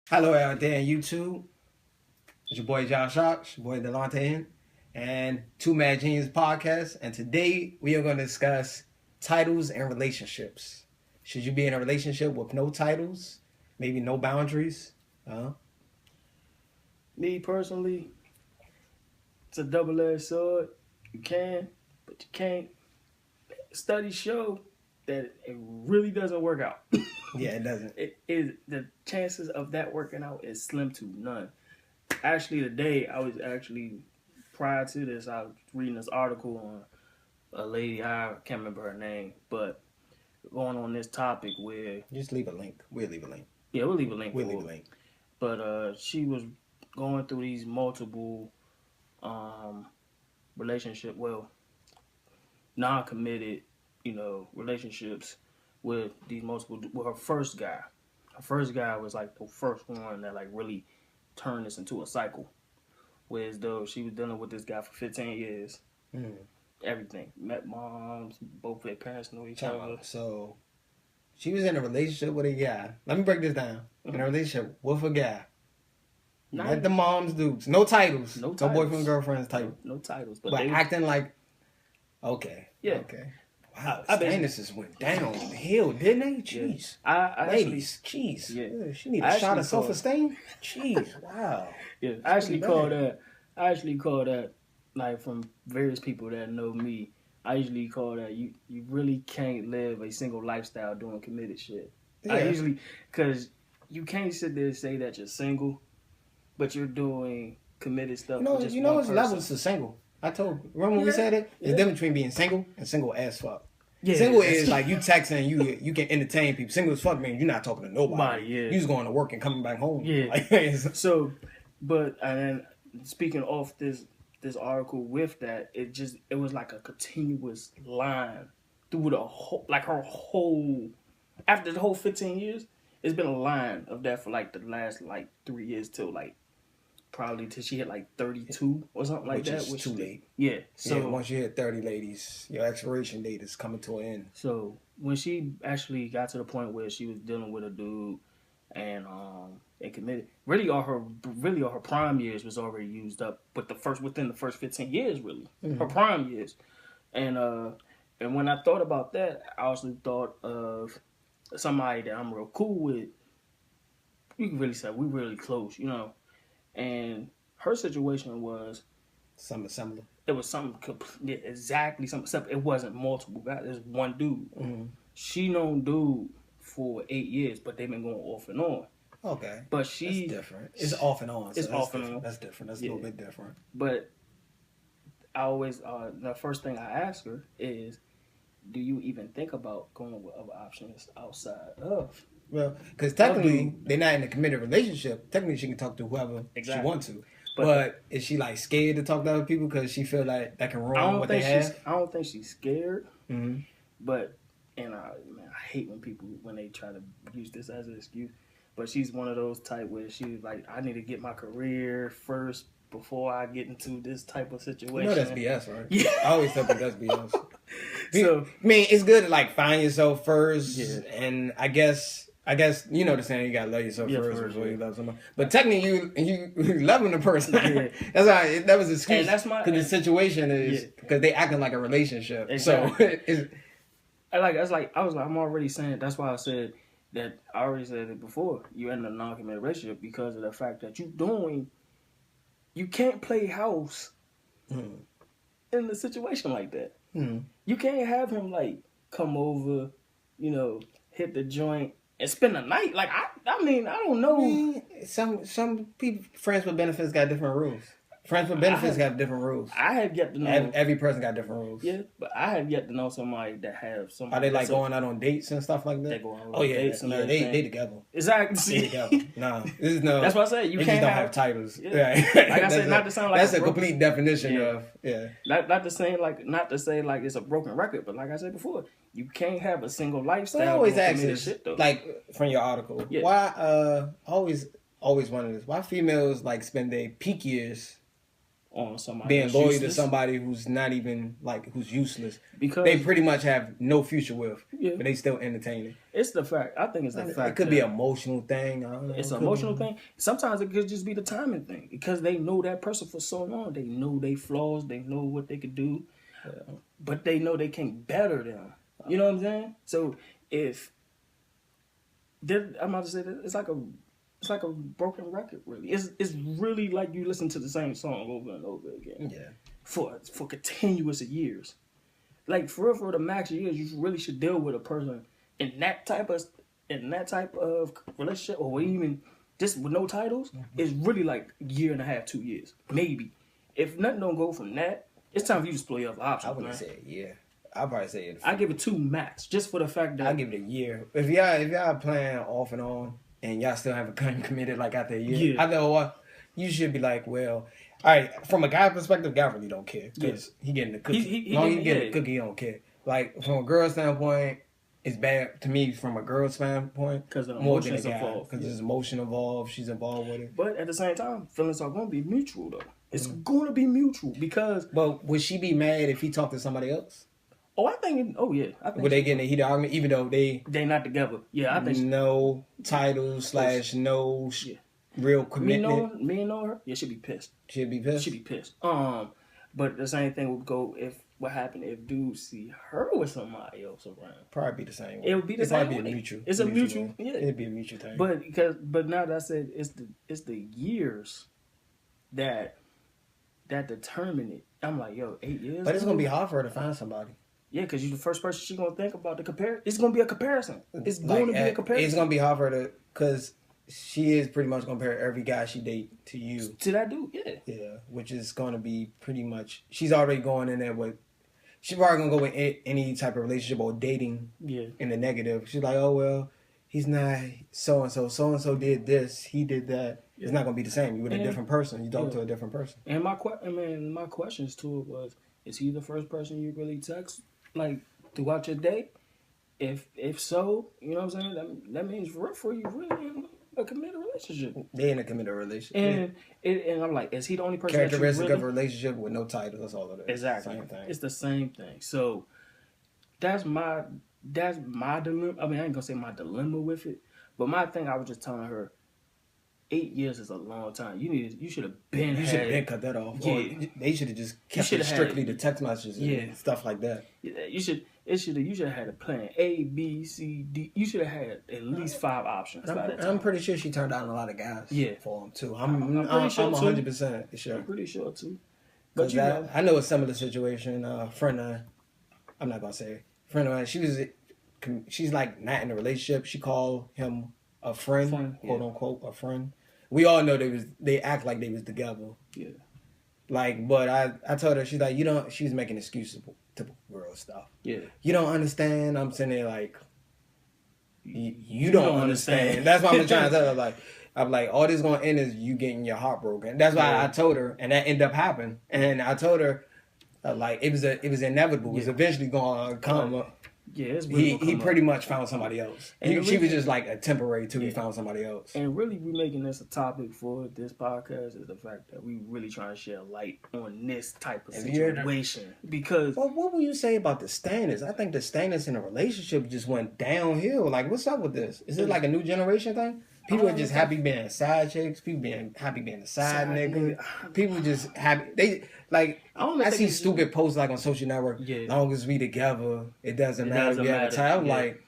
Hello out there in YouTube. It's your boy Josh Shocks, your boy Delonte, and two Mad Genius podcasts. And today we are going to discuss titles and relationships. Should you be in a relationship with no titles, maybe no boundaries? Me personally, it's a double-edged sword. You can, but you can't. Studies show that it really doesn't work out. Yeah, it doesn't. It is the chances of that working out is slim to none. Actually, today I was prior to this, I was reading this article on a lady. I can't remember her name, but going on this topic where Just leave a link. We'll leave a link. yeah, we'll leave a link. We'll leave a link. But she was going through these multiple relationship, non-committed, relationships with these multiple. With her first guy. Her first guy was like the first one that like really turned this into a cycle. Whereas though she was dealing with this guy for 15 years. Everything. Met moms, both their parents know each other. So she was in a relationship with a guy. Let me break this down. In a relationship with a guy. Let the moms dukes. No titles. No boyfriend, girlfriends type. No titles. But acting like, okay. Yeah. Okay. Wow, Stannis went downhill, didn't they? Jeez. I Ladies, jeez. Yeah. She need a shot of self-esteem? Jeez, wow. Yeah, I actually call that, like, from various people that know me, I usually call that, you really can't live a single lifestyle doing committed shit. Yeah. Because you can't sit there and say that you're single, but you're doing committed stuff. You know what's levels to single? Remember when we said it? It's different between being single and single as fuck. Yeah, single is like you texting, you can entertain people. Single as fuck means you're not talking to nobody. You just going to work and coming back home. Yeah. And then speaking off this article with that, it was like a continuous line through the whole, like her whole, after the whole 15 years, it's been a line of that for like the last like 3 years till like probably till she hit like 32 or something like that. Which is too late. Yeah. So once you hit 30, ladies, your expiration date is coming to an end. So when she actually got to the point where she was dealing with a dude and committed, really all her prime years was already used up. But within the first 15 years, really, her prime years, and when I thought about that, I also thought of somebody that I'm real cool with. You can really say we really close, And her situation was something similar. It was something exactly something separate. It wasn't multiple guys. It was one dude. She known dude for 8 years, but they've been going off and on. Okay, but that's different. It's off and on. It's off and on. That's different. That's a little bit different. But I always the first thing I ask her is, do you even think about going with other options outside of? Well, because technically they're not in a committed relationship. Technically, she can talk to whoever she wants to. But is she like scared to talk to other people because she feel like that can ruin what they have? I don't think she's scared. But I hate when they try to use this as an excuse. But she's one of those type where she's like, I need to get my career first before I get into this type of situation. You know that's BS, right? Yeah. I always tell people that's BS. So I mean, it's good to like find yourself first, and I guess you know the saying, you gotta love yourself first before you love somebody. But technically, you loving the person. That's why that was an excuse. And that's because the situation is because they acting like a relationship. Exactly. So I'm already saying. That's why I said that. I already said it before. You're in a non-committed relationship because of the fact that you can't play house in a situation like that. You can't have him like come over, hit the joint and spend the night. Like I mean, I don't know. Some people, friends with benefits, got different rules. Friends with benefits got different rules. I have yet to know. Every person got different rules. Yeah, but I have yet to know somebody that have somebody. Are they like going out on dates and stuff like that? They go on dates and they together. Exactly. They together. No, this is no. That's what I said. You can't don't have titles. Yeah. Like I said, not to sound like that's a complete definition of Not to say like it's a broken record, but like I said before, you can't have a single lifestyle. So I always ask this, shit, though. like from your article, why always wondered this, why females like spend their peak years on somebody being that's loyal useless. to somebody who's not even like who's useless because they pretty much have no future with, yeah, but they still entertaining. it's the fact. I think it's the fact. It could be an emotional thing. I don't know. It's an emotional thing. Sometimes it could just be the timing thing because they know that person for so long. They know their flaws. They know what they could do, but they know they can't better them. You know what I'm saying? So if I'm about to say that it's like a broken record. Really, it's really like you listen to the same song over and over again. Yeah. For continuous years. Like for the max of years, you really should deal with a person in that type of relationship, or even just with no titles. It's really like a year and a half, 2 years, maybe. If nothing don't go from that, it's time for you to explore your other options. I wouldn't say a year. I'd probably say it. I give it 2 max, just for the fact that I give it a year. If y'all playing off and on, and y'all still haven't committed like after a year, I know you should be like, well, all right. From a guy perspective, guy really don't care because he getting the cookie. He getting the cookie, he don't care. Like from a girl standpoint, it's bad to me from a girl standpoint because the more than a emotions guy involved. because there's emotion involved. She's involved with it. But at the same time, feelings are going to be mutual though. It's going to be mutual because. But would she be mad if he talked to somebody else? Oh, I think. Oh, yeah. I think would they get in a heated argument even though they not together? Yeah, I think no title / no real commitment. Me and her. Yeah, she'd be pissed. She'd be pissed. She'd be pissed. But the same thing would go if what happened if dudes see her with somebody else around. Probably be the same way. It would be the same. Probably be a mutual. It's a mutual. Yeah, it'd be a mutual thing. But now that I said it's the years that determine it. I'm like, yo, 8 years. But it's gonna be hard for her to find somebody. Yeah, because you're the first person she's gonna think about the compare. It's gonna be a comparison. It's going to be a comparison. It's gonna be hard for her to because she is pretty much gonna compare every guy she date to you. To that dude, yeah. Yeah, which is gonna be pretty much. She's already going in there with. She's probably gonna go with any type of relationship or dating. Yeah. In the negative, she's like, oh well, he's not so and so. So and so did this. He did that. Yeah. It's not gonna be the same. You with a different person. You talk to a different person. And my questions to it was: is he the first person you really text like throughout your day? If so, you know what I'm saying? That means for you really in a committed relationship. They in a committed relationship. And I'm like, is he the only person? Characteristic of a relationship with no title. That's all it is. Exactly. Same thing. It's the same thing. So that's my dilemma. I mean, I ain't gonna say my dilemma with it, but my thing, I was just telling her, 8 years is a long time. You should have been. You should have been cut that off. Yeah. Or they should have just kept it strictly to text messages and stuff like that. Yeah, you should have had a plan A, B, C, D. You should have had at least 5 options. I'm pretty sure she turned down a lot of guys. Yeah. For him too. I'm 100% sure. I'm pretty sure too. But I know a similar situation. A friend of, I'm not gonna say friend of mine. She's like not in a relationship. She called him a friend, quote unquote, a friend. We all know they act like they was together. Yeah. Like, but I told her, she's like, she was making excuses, typical girl stuff. Yeah. You don't understand. I'm sitting there like, you don't understand. That's why I'm trying to tell her, I'm like, all this going to end is you getting your heart broken. That's why I told her, and that ended up happening. And I told her, it was inevitable. It was eventually going to come. Yeah, it's really he pretty much found somebody else. She was just like a temporary till he found somebody else. And really, we making this a topic for this podcast is the fact that we really trying to shed light on this type of situation. Because well, what will you say about the standards? I think the standards in a relationship just went downhill. Like, what's up with this? Is it like a new generation thing? People are just happy being side chicks. People being happy being a side nigga. People just happy. They like. I see stupid posts like on social network. Yeah. Long as we together, it doesn't matter. We have a child. I'm like,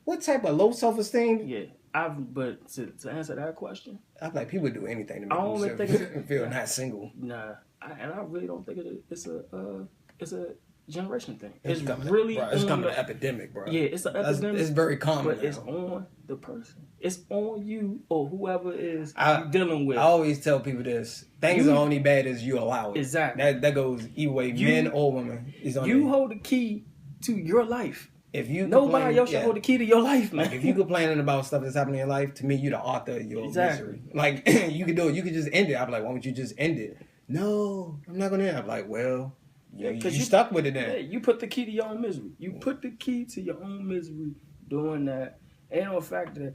what type of low self esteem? Yeah. But to answer that question, I'm like, people do anything to make themselves feel not single. Nah, and I really don't think it's a generation thing. It's coming an epidemic, bro. Yeah, it's an epidemic. It's very common, but it's on the person. It's on you or whoever is dealing with. I always tell people this: things are only bad as you allow it. Exactly. That goes either way, men or women. You hold the key to your life. If you nobody else should hold the key to your life, man. Like if you complaining about stuff that's happening in your life, to me, you the author of your misery. Like you can do it. You can just end it. I'm like, why don't you just end it? No, I'm not gonna end it. I'm like, well. Yeah, because you stuck with it then. Yeah, you put the key to your own misery. You put the key to your own misery doing that. And the fact that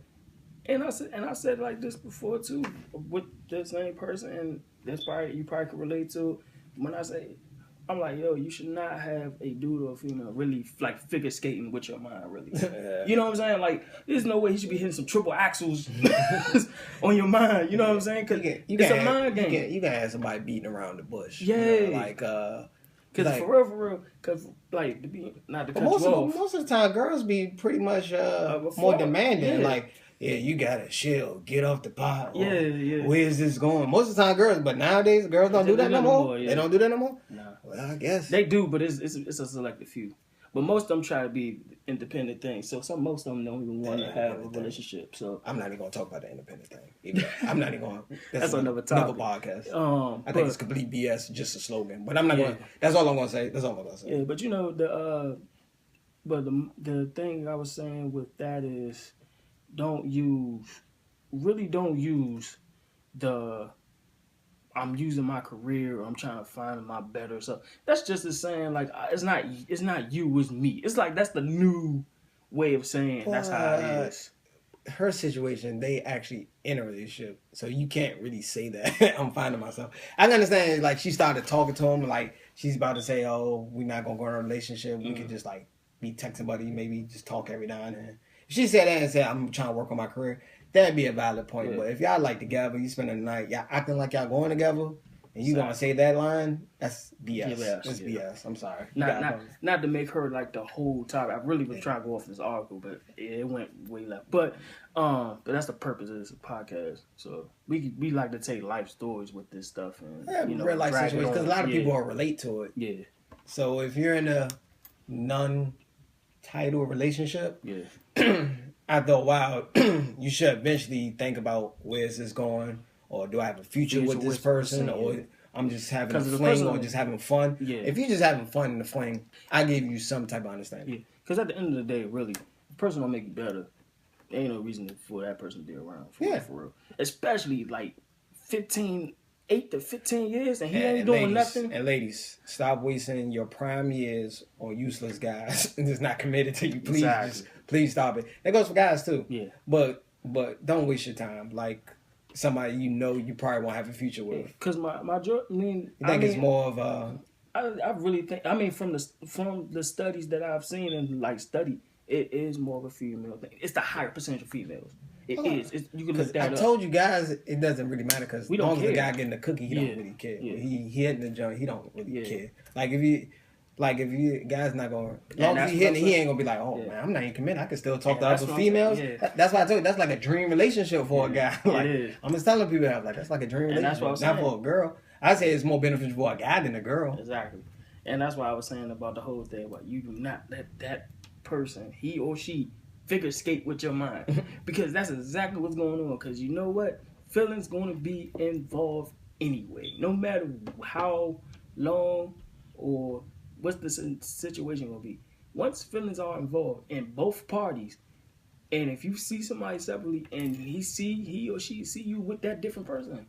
And I said like this before too with the same person, and that's probably you probably could relate to when I say I'm like, yo, you should not have a dude or a female really like figure skating with your mind, really. You know what I'm saying? Like, there's no way he should be hitting some triple axles on your mind. You know what I'm saying? Because it's a mind game. You can have somebody beating around the bush. Yeah, you know, because like, for real, because like to be not to cut you off. Most of the time, girls be pretty much more demanding. Yeah. Like, yeah, you gotta chill, get off the pot. Yeah. Where's this going? Most of the time, girls, but nowadays, girls don't do that no more. Yeah. They don't do that no more. Nah. Well, I guess they do, but it's a selective few. But most of them try to be independent things. So most of them don't even want to have a relationship. So I'm not even gonna talk about the independent thing. I'm not even gonna. That's another topic. Another podcast. I think it's complete BS, just a slogan. But I'm not gonna. That's all I'm gonna say. That's all I'm gonna say. Yeah, but you know the thing I was saying with that is, don't use the I'm using my career or I'm trying to find my better self. That's just as saying like it's not you, it's me. It's like that's the new way of saying that's how it is. Her situation, they actually in a relationship, so you can't really say that. I'm finding myself. I understand like she started talking to him like she's about to say, "Oh, we're not gonna go in a relationship. We could just like be texting buddy, maybe just talk every now and then." If she said that and said, "I'm trying to work on my career," that'd be a valid point. Yeah. But if y'all like together, you spend the night, y'all acting like y'all going together, and you gonna say that line, that's BS. That's BS. I'm sorry. Not to make her like the whole topic. I really was trying to go off this article, but it went way left. But that's the purpose of this podcast. So we like to take life stories with this stuff and real life situations because a lot of people will relate to it. Yeah. So if you're in a non-title relationship, after a while, you should eventually think about where is this going, or do I have a future with this person, or I'm just having a fling, or just having fun. Yeah. If you're just having fun in the fling, I give you some type of understanding. Yeah, because at the end of the day, really, the person don't make you better. There ain't no reason for that person to be around. For real. Especially like 8 to 15 years, and he ain't doing nothing. And ladies, stop wasting your prime years on useless guys that's not committed to you. Please, please stop it. That goes for guys too. Yeah. But don't waste your time. Like somebody you probably won't have a future with. Because it's more of a. I really think. I mean, from the studies that I've seen and like studied, it is more of a female thing. It's the higher percentage of females. It is. You can look that up. I told you guys, it doesn't really matter because as long as the guy getting the cookie, he don't really care. Yeah. He hitting the joint, he don't really care. Like if you guy's not gonna, as long as he hitting, he ain't gonna be like, oh man, I'm not even committed. I can still talk to other females. That's why I told you that's like a dream relationship for a guy. Like, it is. I'm just telling people that that's like a dream relationship. That's what I was saying. Not for a girl. I say it's more beneficial for a guy than a girl. Exactly, and that's why I was saying about the whole thing. About you do not let that person, he or she, figure skate with your mind, because that's exactly what's going on. Because you know what, feelings going to be involved anyway, no matter how long or what's the situation going to be. Once feelings are involved in both parties, and if you see somebody separately and he or she see you with that different person,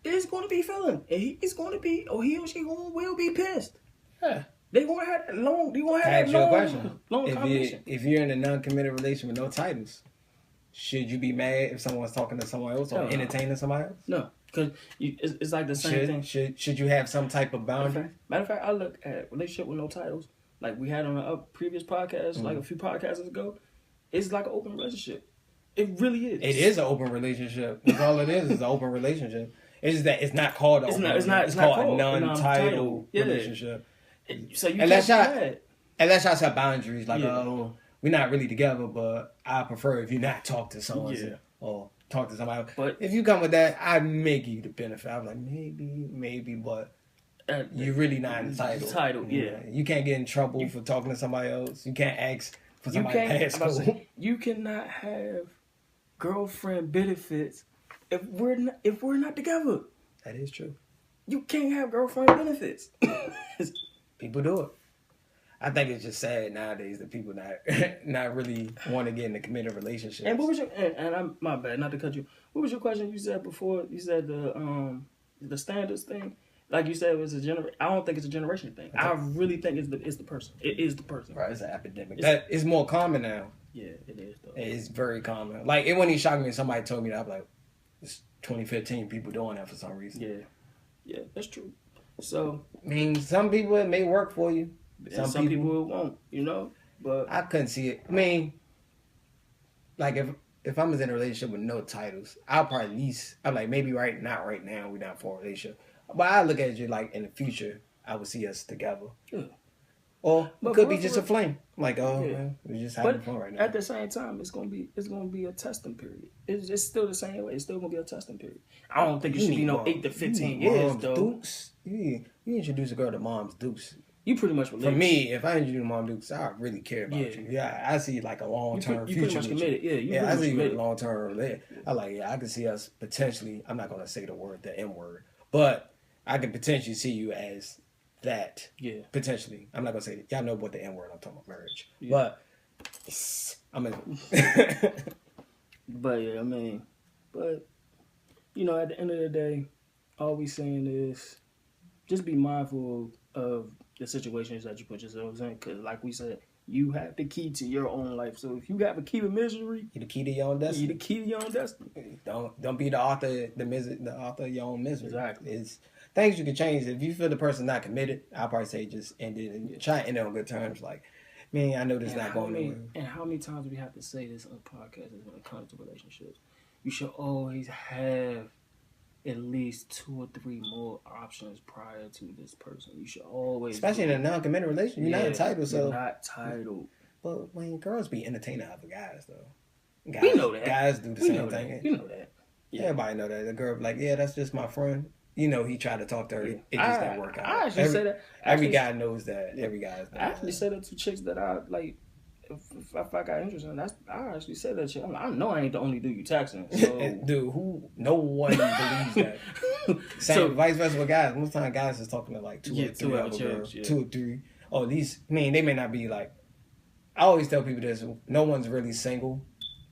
there's going to be feeling, and he's going to be, or he or she will be pissed. Yeah. They gonna have that long. They gonna have that long conversation. If you're in a non-committed relationship with no titles, should you be mad if someone's talking to someone else or entertaining somebody else? No, because it's like the same thing. Should you have some type of boundary? Matter of fact, I look at relationship with no titles like we had on a previous podcast, like a few podcasts ago. It's like an open relationship. It really is. It is an open relationship. That's all it is an open relationship. It's just that it's not called an open relationship. It's called a non-title relationship. So you unless y'all set boundaries, like we're not really together, but I prefer if you not talk to someone or talk to somebody. But if you come with that, I may give you the benefit. I'm like maybe, but you're really not entitled. You can't get in trouble for talking to somebody else. You can't ask for somebody else. You cannot have girlfriend benefits if we're not together. That is true. You can't have girlfriend benefits. People do it. I think it's just sad nowadays that people not really want to get in a committed relationship. And what was your and I'm my bad, not to cut you. What was your question you said before? You said the standards thing. Like you said, it was I don't think it's a generation thing. I really think it's the person. It is the person. Right, it's an epidemic. It's more common now. Yeah, it is though. It's very common. Like, it wouldn't even shock me if somebody told me that. I'd be like, it's 2015, people doing that for some reason. Yeah, that's true. So, I mean, some people it may work for you. Some people it won't, you know. But I couldn't see it. I mean, like if I was in a relationship with no titles, I'll probably at least I'm like maybe not right now, we're not for a relationship. But I look at you like in the future, I would see us together. Yeah. Or it could be just a flame. Like, man, we're just having fun right now. At the same time, it's gonna be a testing period. It's still the same way. It's still gonna be a testing period. I don't think it should be no 8 to 15 years though. Dukes. You introduce a girl to mom's dukes. You pretty much relate. For me, if I introduce mom dukes, I really care about you. Yeah, I see like a long term future. You pretty much committed. Yeah, I see you a long term related. I can see us potentially. I'm not gonna say the N word, but I can potentially see you as that. Yeah. Potentially. I'm not gonna say that. Y'all know what the N word I'm talking about, marriage. Yeah. But I'm in. But yeah, I mean, you know, at the end of the day, all we saying is just be mindful of the situations that you put yourselves in, because like we said, you have the key to your own life. So if you have a key to misery, you're the key to your own destiny. You're the key to your own destiny. Don't be the author of your own misery. Exactly. It's things you can change. If you feel the person not committed, I'll probably say just end it and try to end it on good terms. Like, man, I know this not going anywhere. And how many times do we have to say this on podcasts when it comes to relationships? You should always have at least 2 or 3 more options prior to this person. You should always, especially in a non-committed relationship, you're not entitled. So you're not titled. But when girls be entertaining other guys, though, we know that guys do the same thing. You know that. Yeah. Everybody know that. The girl be like, yeah, that's just my friend. You know, he tried to talk to her. Yeah. It just didn't work out. I actually say that. Every guy knows that. Every guy knows that. I actually said that to chicks that I like. If I got interested in that, I actually said that shit. I know I ain't the only dude you texting. So. Dude, no one believes that. Same, vice versa with guys. Most time guys is talking to like 2 or 3 other girls. 2 or 3. Oh, these, I mean, they may not be like, I always tell people this, no one's really single.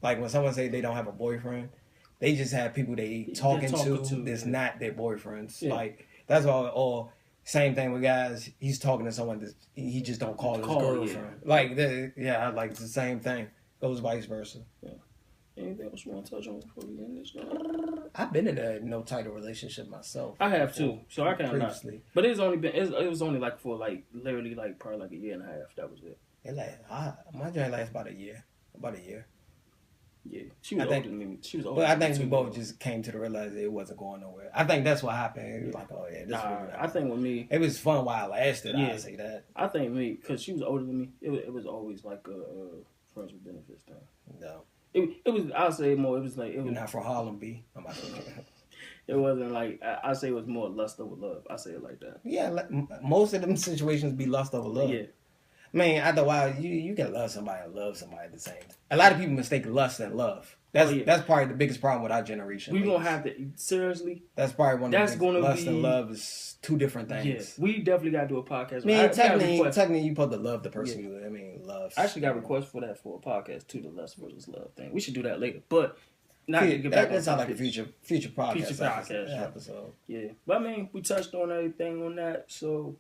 Like when someone say they don't have a boyfriend, they just have people they talking to that's not their boyfriends. Yeah. Like, that's all. Same thing with guys. He's talking to someone that he just don't call his girlfriend. Yeah. Like, like the same thing. Goes vice versa. Yeah. Anything else you want to touch on before we end this? I've been in a no title relationship myself. I have too, so I can't previously. But it's only been it was only like for like literally like probably like a year and a half. That was it. My journey lasts about a year. Yeah, she was older than me. She was older. But I think we both just came to the realization it wasn't going nowhere. I think that's what happened. It was like, oh yeah, this. I think with me, it was fun while it lasted. Yeah, I say that. I think me because she was older than me. It was always like a friends with benefits thing. No, it was. I'll say more. It was like You're not from Harlem, B. I'm not It wasn't like I say it was more lust over love. I say it like that. Yeah, most of them situations be lust over love. Yeah. I mean, after a while, you can love somebody and love somebody at the same time. A lot of people mistake lust and love. That's probably the biggest problem with our generation. We're going to have to, seriously. That's probably one of the biggest. Lust and love is 2 different things. Yeah, we definitely got to do a podcast. I mean, technically, you're supposed to love the person you live. I mean, love. I actually got requests for that for a podcast too, the lust versus love thing. We should do that later. But not to get back on that sounds like a future podcast episode. Yeah. But I mean, we touched on everything on that. So,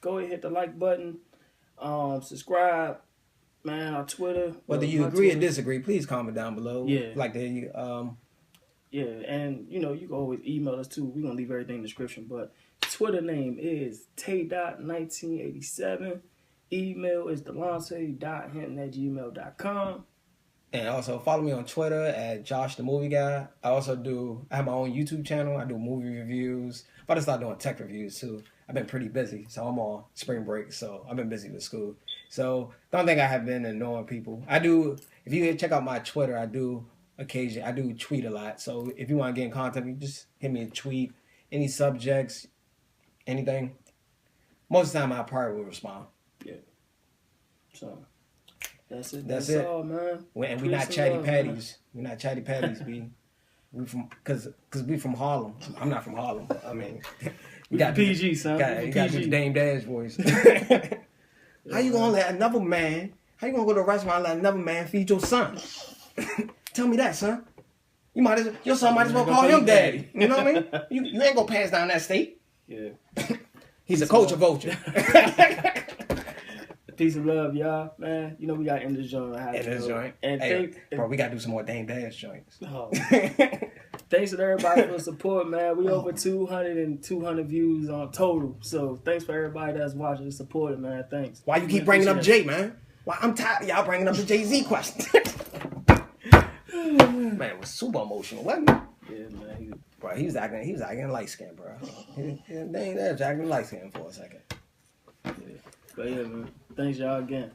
go ahead, hit the like button. Subscribe, man, on Twitter. Whether you agree or disagree, please comment down below. Yeah. Yeah, and you can always email us too. We're gonna leave everything in the description. But Twitter name is tay.1987. Email is delonte.hinton@gmail.com. And also follow me on Twitter at Josh the Movie Guy. I have my own YouTube channel. I do movie reviews. I'm about to start doing tech reviews too. I've been pretty busy, so I'm on spring break, so I've been busy with school. So don't think I have been annoying people. I do. If you check out my Twitter, I do tweet a lot. So if you want to get in contact, you just hit me a tweet. Any subjects, anything. Most of the time, I probably will respond. Yeah. So that's it. That's all, man. And we're not chatty patties. We're not chatty patties. We from because we from Harlem. I'm not from Harlem. But, I mean. You got PG, son. You got to do Dame Dash voice. How you gonna let another man? How you gonna go to a restaurant and let another man feed your son? Tell me that, son. Your son might as well call him daddy. You know what I mean? You ain't gonna pass down that state. Yeah. He's a culture vulture. Peace and love, y'all. Man, you know we got in this joint. In this joint. And hey, bro, we got to do some more Dame Dash joints. Oh, thanks to everybody for the support, man. We over 200 views on total. So thanks for everybody that's watching and supporting, man. Thanks. Why you keep bringing up Jay, man? Why I'm tired of y'all bringing up the Jay-Z question. Man, it was super emotional, wasn't it? Yeah, man. Bro, he was acting light skinned, bro. Dang, that's acting light skinned for a second. Yeah. But yeah, man. Thanks y'all again.